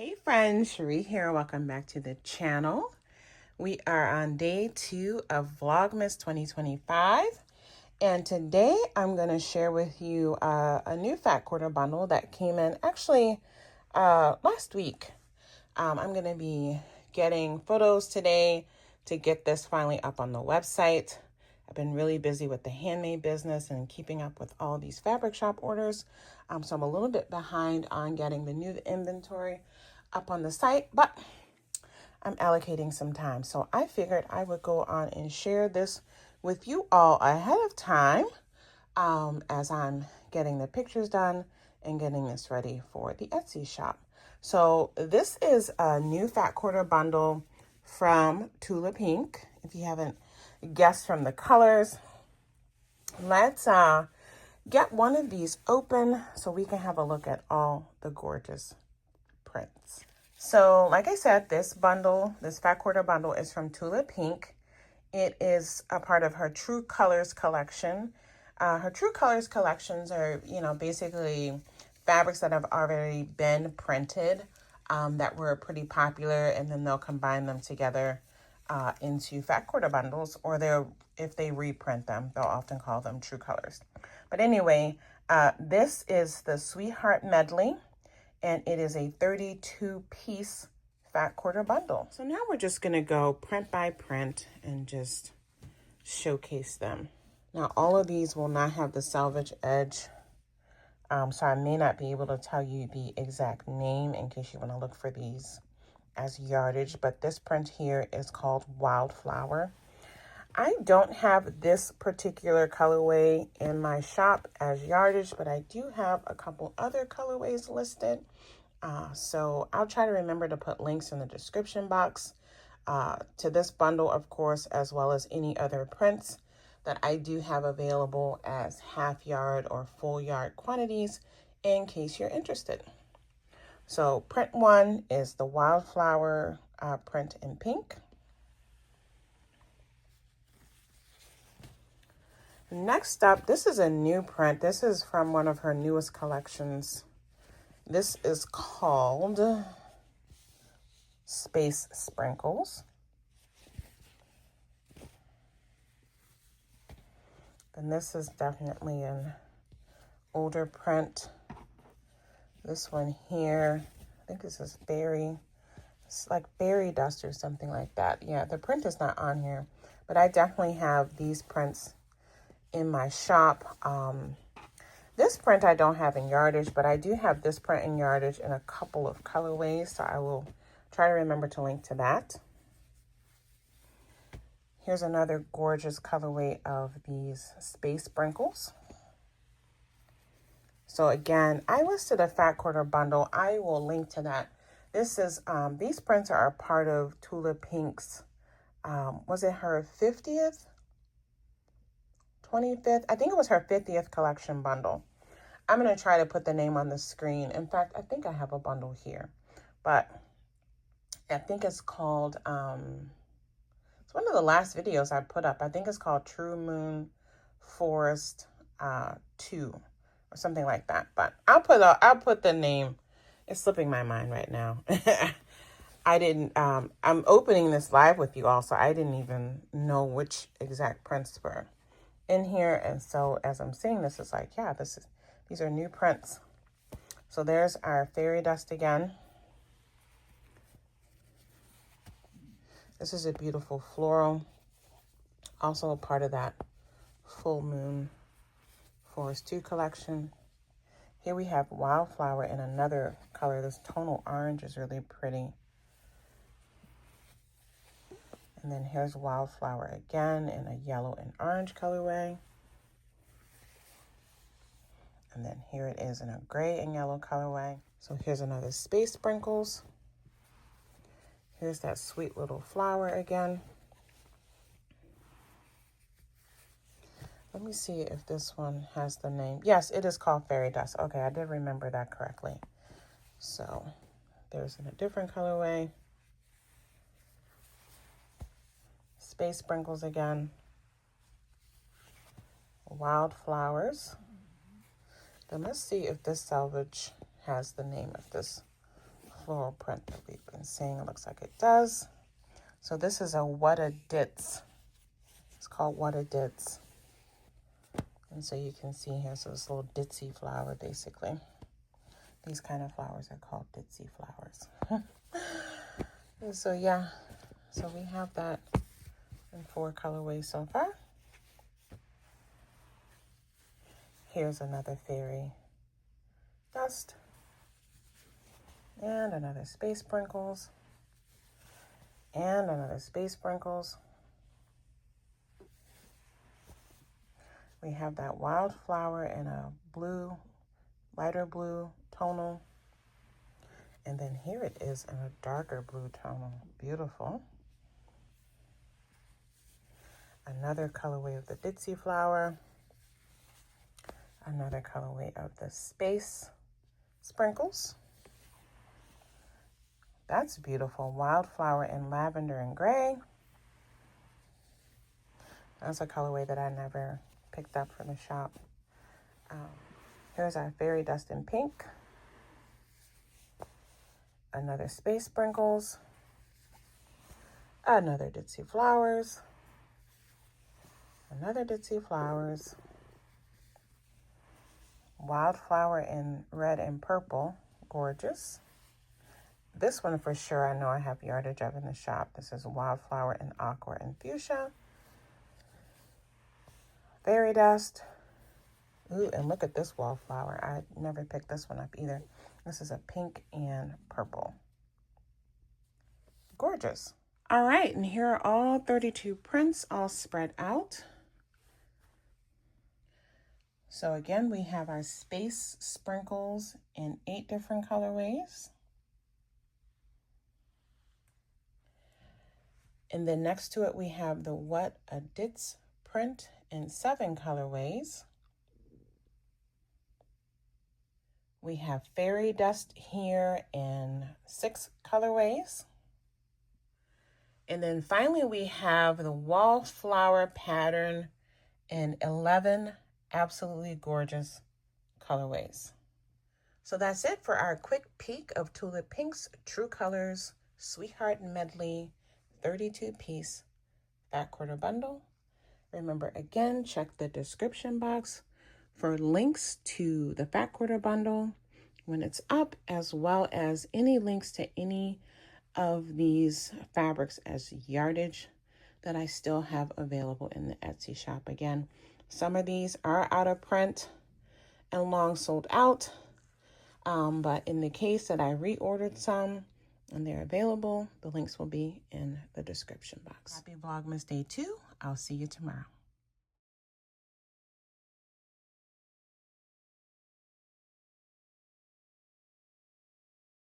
Hey friends, Cherie here. Welcome back to the channel. We are on day 2 of Vlogmas 2025. And today I'm going to share with you a new fat quarter bundle that came in actually last week. I'm going to be getting photos today to get this finally up on the website. I've been really busy with the handmade business and keeping up with all these fabric shop orders. So I'm a little bit behind on getting the new inventory up on the site, but I'm allocating some time. So I figured I would go on and share this with you all ahead of time as I'm getting the pictures done and getting this ready for the Etsy shop. So this is a new fat quarter bundle from Tula Pink. If you haven't guessed from the colors, let's get one of these open so we can have a look at all the gorgeous prints. So like I said, this fat quarter bundle is from Tula Pink. It is a part of her True Colors collection. Her True Colors collections are, basically fabrics that have already been printed that were pretty popular, and then they'll combine them together into fat quarter bundles, or if they reprint them, they'll often call them True Colors. But anyway, this is the Sweetheart Medley, and it is a 32-piece fat quarter bundle. So now we're just going to go print by print and just showcase them. Now, all of these will not have the selvage edge, so I may not be able to tell you the exact name in case you want to look for these as yardage, but this print here is called Wildflower. I don't have this particular colorway in my shop as yardage, but I do have a couple other colorways listed. So I'll try to remember to put links in the description box to this bundle, of course, as well as any other prints that I do have available as half yard or full yard quantities in case you're interested. So print 1 is the Wildflower print in pink. Next up, this is a new print. This is from one of her newest collections. This is called Space Sprinkles. And this is definitely an older print. This one here, I think this is berry. It's like berry dust or something like that. Yeah, the print is not on here, but I definitely have these prints in my shop. This print I don't have in yardage, but I do have this print in yardage in a couple of colorways, so I will try to remember to link to that. Here's another gorgeous colorway of these Space Sprinkles. So again, I listed a fat quarter bundle. I will link to that. This is, these prints are a part of Tula Pink's, was it her 50th? 25th? I think it was her 50th collection bundle. I'm going to try to put the name on the screen. In fact, I think I have a bundle here, but I think it's called, it's one of the last videos I put up. I think it's called True Moon Forest 2 or something like that. But I'll put the name. It's slipping my mind right now. I'm opening this live with you all, so I didn't even know which exact prints were in here. And so as I'm seeing this, it's like, yeah, these are new prints. So there's our fairy dust again. This is a beautiful floral, also a part of that Full Moon Forest 2 collection. Here we have Wildflower in another color. This tonal orange is really pretty. And then here's Wildflower again in a yellow and orange colorway. And then here it is in a gray and yellow colorway. So here's another Space Sprinkles. Here's that sweet little flower again. Let me see if this one has the name. Yes, it is called Fairy Dust. Okay, I did remember that correctly. So there's in a different colorway. Space Sprinkles again. Wildflowers. Then let's see if this selvage has the name of this floral print that we've been seeing. It looks like it does. So this is a What a Ditz. It's called What a Ditz. And so you can see here, so this little ditzy flower, basically. These kind of flowers are called ditzy flowers. And so yeah, so we have that in 4 colorways so far. Here's another fairy dust. And another space sprinkles. And another space sprinkles. We have that wildflower in a blue, lighter blue tonal. And then here it is in a darker blue tonal. Beautiful. Another colorway of the ditzy flower. Another colorway of the space sprinkles. That's beautiful. Wildflower in lavender and gray. That's a colorway that I never picked up from the shop. Here's our fairy dust in pink. Another space sprinkles. Another ditzy flowers. Another ditzy flowers. Wildflower in red and purple. Gorgeous. This one for sure I know I have yardage of in the shop. This is Wildflower in aqua and fuchsia. Fairy dust. Ooh, and look at this wallflower. I never picked this one up either. This is a pink and purple. Gorgeous. All right, and here are all 32 prints all spread out. So again, we have our space sprinkles in 8 different colorways. And then next to it, we have the What a Ditz print in 7 colorways. We have fairy dust here in 6 colorways. And then finally, we have the wallflower pattern in 11 absolutely gorgeous colorways. So that's it for our quick peek of Tula Pink's True Colors Sweetheart Medley 32-piece fat quarter bundle. Remember, again, check the description box for links to the fat quarter bundle when it's up, as well as any links to any of these fabrics as yardage that I still have available in the Etsy shop. Again, some of these are out of print and long sold out, but in the case that I reordered some and they're available, the links will be in the description box. Happy Vlogmas Day 2. I'll see you tomorrow.